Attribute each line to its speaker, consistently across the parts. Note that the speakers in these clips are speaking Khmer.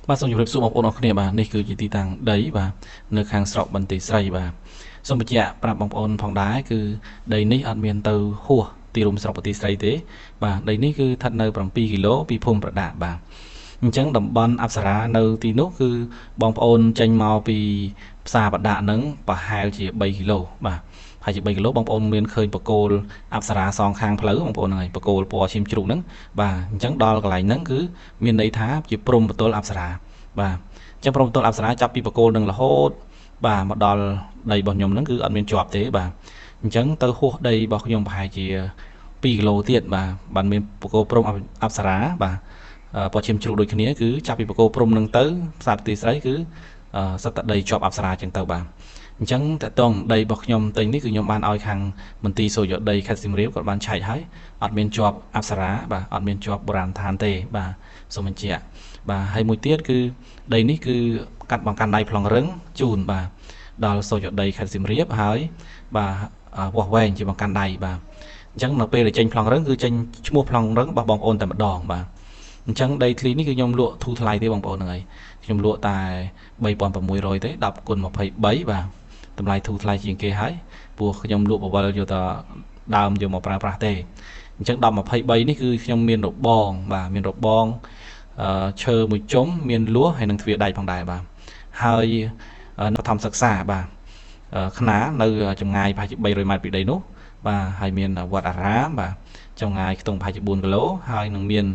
Speaker 1: បាទសូមជម្រាបសួរបងប្អូនអរគ្នាបាទនេះគឺជាទីតាំងដីបាទនៅខាងស្រុកបន្ទាយស្រីបាទសូមបញ្ជាក់ប្រាប់បងប្អូនផងដែរគឺដីនេះអត់មានទៅហួសទីរួមស្រុកបន្ទាយស្រីទេបាទដីនេះគឺស្ថិតនៅ7គីឡូពីភូមិប្រដាក់បាទអញ្ចឹងតំបន់អប្សរានៅទីនោះគឺបងប្អូនចេញមកពីផ្សារប្រដាក់ហ្នឹងប្រហែលជា3គីឡូបាទហើយជា3គីឡូបងប្អូនមានឃើញបកគោលអប្សរាសងខាងផ្លូវបងប្អូនហ្នឹងហើយបកគោលពណ៌ឈាមជ្រូកហ្នឹងបាទអញ្ចឹងដល់កន្លែងហ្នឹងគឺមានន័យថាជាព្រំបន្ទល់អប្សរាបាទអញ្ចឹងព្រំបន្ទល់អប្សរាចាប់ពីបកគោលនឹងរហូតបាទមកដល់ដីរបស់ខ្ញុំហ្នឹងគឺអត់មានជាប់ទេបាទអញ្ចឹងទៅហួសដីរបស់ខ្ញុំប្រហែលជា2គីឡូទៀតបាទមានបកគោព្រំអប្សរាបាទពណ៌ឈាមជ្រូកដូចគ្នាគឺចាប់ពីបកគោព្រំនឹងទៅផ្សារបន្ទាយស្រីគឺសិតតែដីជាប់អប្សរាអញ្ចឹងទៅបាទអញ្ចឹងតើតងដីរបស់ខ្ញុំទិញនេះគឺខ្ញុំបានឲ្យខាងមន្ទីរសុយោដីខេត្តសៀមរាបគាត់បានឆែកឲ្យអត់មានជាប់អប្សរាបាទអត់មានជាប់បុរាណដ្ឋានទេបាទសូមបញ្ជាក់បាទហើយមួយទៀតគឺដីនេះគឺកាត់បង្កាន់ដៃប្លង់រឹងជូនបាទដល់សុយោដីខេត្តសៀមរាបហើយបាទវាស់វែងជាបង្កាន់ដៃបាទអញ្ចឹងនៅពេលដែលចេញប្លង់រឹងគឺចេញឈ្មោះប្លង់រឹងរបស់បងប្អូនតែម្ដងបាទអញ្ចឹងដីធ្លីនេះគឺខ្ញុំលក់ធូរថ្លៃទេបងប្អូនហ្នឹងហើយខ្ញុំលក់តែ3600ទេ10គុណ23បាទតម្លៃធូរថ្លៃជាងគេហើយព្រោះខ្ញុំលក់បវលយកតែដើមយកមកប្រើប្រាស់ទេអញ្ចឹង1023នេះគឺខ្ញុំមានរបងបាទមានរបងឈើមួយជុំមានលួសហើយនឹងទ្វារដែកផងដែរបាទហើយនៅបឋមសិក្សាបាទខ្នានៅចម្ងាយប្រហែលជា300ម៉ែត្រពីដីនោះបាទហើយមានវត្តអារាមបាទចម្ងាយខ្ទង់ប្រហែលជា4គីឡូហើយនឹងមាន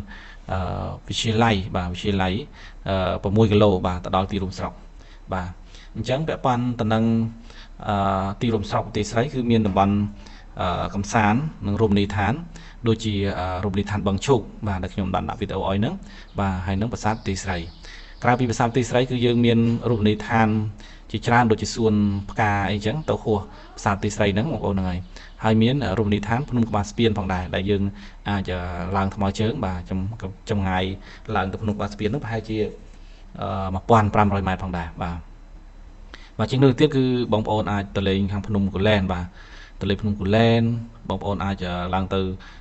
Speaker 1: វិទ្យាល័យបាទវិទ្យាល័យ6គីឡូបាទទៅដល់ទីរួមស្រុកបាទអញ្ចឹងពាក់ព័ន្ធទៅនឹងទីរួមស្រុកបន្ទាយស្រីគឺមានតំបន់កំសាន្តនិងរមណីយដ្ឋានដូចជារមណីយដ្ឋានបឹងឈូកបាទដែលខ្ញុំបានដាក់វីដេអូឲ្យហ្នឹងបាទហើយនឹងប្រាសាទបន្ទាយស្រីក្រៅពីប្រាសាទបន្ទាយស្រីគឺយើងមានរមណីយដ្ឋានជាច្រើនដូចជាសួនផ្កាអីចឹងទៅហួសប្រាសាទបន្ទាយស្រីហ្នឹងបងប្អូនហ្នឹងហើយមានរមណីយដ្ឋានភ្នំក្បាលស្ពានផងដែរដែលយើងអាចឡើងថ្មើរជើងបាទចម្ងាយឡើងទៅភ្នំក្បាលស្ពានហ្នឹងប្រហែលជា1500ម៉ែត្រផងដែរបាទជាងនោះទៀតគឺបងប្អូនអាចទៅលេងខាងភ្នំគូលែនបាទទៅលេងភ្នំគូលែនបងប្អូនអាចឡើងទៅ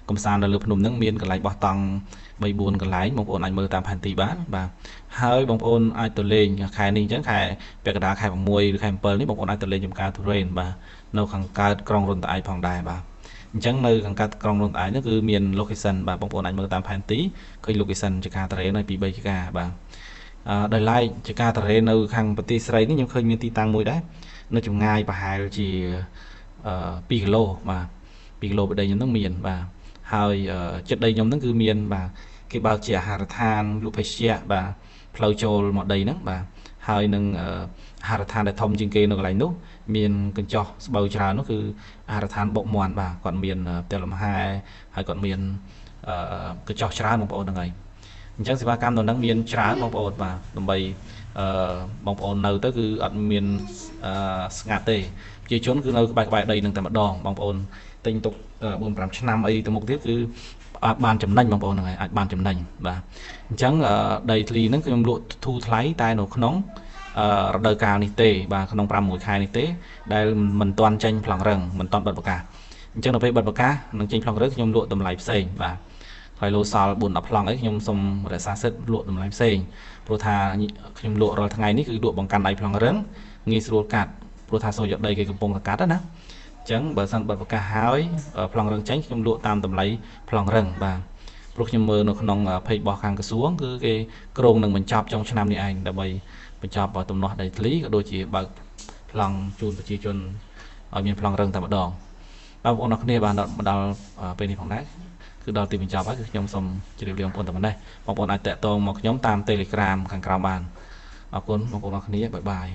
Speaker 1: កំសាន្តនៅលើភ្នំហ្នឹងមានកន្លែងបោះតង់3-4កន្លែងបងប្អូនអាចមើលតាមផែនទីបានបាទហើយបងប្អូនអាចទៅលេងខែនេះអញ្ចឹងខែពាក់កណ្ដាលខែ6ឬខែ7នេះបងប្អូនអាចទៅលេងចំការទុរេនបាទនៅខាងកើតក្រុងរុនត្អែកផងដែរបាទអញ្ចឹងនៅខាងកើតក្រុងរុនត្អែកនេះគឺមាន location បាទបងប្អូនអាចមើលតាមផែនទីឃើញ location ចំការទុរេនហើយ2-3ចំការបាទដោយឡែកចំការទុរេននៅខាងបន្ទាយស្រីនេះខ្ញុំឃើញមានទីតាំងមួយដែរនៅចម្ងាយប្រហែលជា2គីឡូបាទ2គីឡូពីដីខ្ញុំហ្នឹងមានបាទហើយចិត្តដីខ្ញុំហ្នឹងគឺមានបាទគេបើកជាអាហារដ្ឋានលក់ភេសជ្ជៈបាទផ្លូវចូលមកដីហ្នឹងបាទហើយនឹងអាហារដ្ឋានដែលធំជាងគេនៅកន្លែងនោះមានកញ្ចោះស្បូវច្រើននោះគឺអាហារដ្ឋានបុកមាន់បាទគាត់មានផ្ទះលំហែហើយគាត់មានកញ្ចោះច្រើនបងប្អូនហ្នឹងហើយអញ្ចឹងសេវាកម្មនៅហ្នឹងមានច្រើនបងប្អូនបាទដើម្បីបងប្អូននៅទៅគឺអត់មានស្ងាត់ទេប្រជាជនគឺនៅក្បែរដីនឹងតែម្ដងបងប្អូនទិញទុក4-5ឆ្នាំអីទៅមុខទៀតគឺអាចបានចំណេញបងប្អូនហ្នឹងហើយអាចបានចំណេញបាទអញ្ចឹងដីធ្លីហ្នឹងខ្ញុំលក់ធូរថ្លៃតែនៅក្នុងរដូវកាលនេះទេបាទក្នុង5-6ខែនេះទេដែលមិនទាន់ចេញប្លង់រឹងមិនទាន់បិទប្រកាសអញ្ចឹងនៅពេលបិទប្រកាសនឹងចេញប្លង់រឹងខ្ញុំលក់តម្លៃផ្សេងបាទហើយលោសល់4-10ប្លង់អីខ្ញុំសូមរក្សាសិទ្ធិលក់តម្លៃផ្សេងព្រោះថាខ្ញុំលក់រាល់ថ្ងៃនេះគឺលក់បង្កាន់ដៃប្លង់រឹងងាយស្រួលកាត់ព្រោះថាសូរយកដីគេកំពុងតែកាត់ណាអញ្ចឹងបើសិនបិទប្រកាសហើយប្លង់រឹងចេញខ្ញុំលក់តាមតម្លៃប្លង់រឹងបាទព្រោះខ្ញុំមើលនៅក្នុងเพจរបស់ខាងក្រសួងគឺគេក្រុងនឹងបញ្ចប់ចុងឆ្នាំនេះឯងដើម្បីបញ្ចប់ទំនាស់ដីធ្លីក៏ដូចជាបើកប្លង់ជូនប្រជាជនឲ្យមានប្លង់រឹងតែម្ដងបងប្អូនអរគ្នាបានដល់ពេលនេះផងដែរគឺដល់ទីបញ្ចប់ហើយគឺខ្ញុំសូមជម្រាបលាបងប្អូនតែប៉ុណ្ណេះបងប្អូនអាចតាក់ទងមកខ្ញុំតាម Telegram ខាងក្រោមបានអរគុណបងប្អូនអរគ្នាបាយបាយ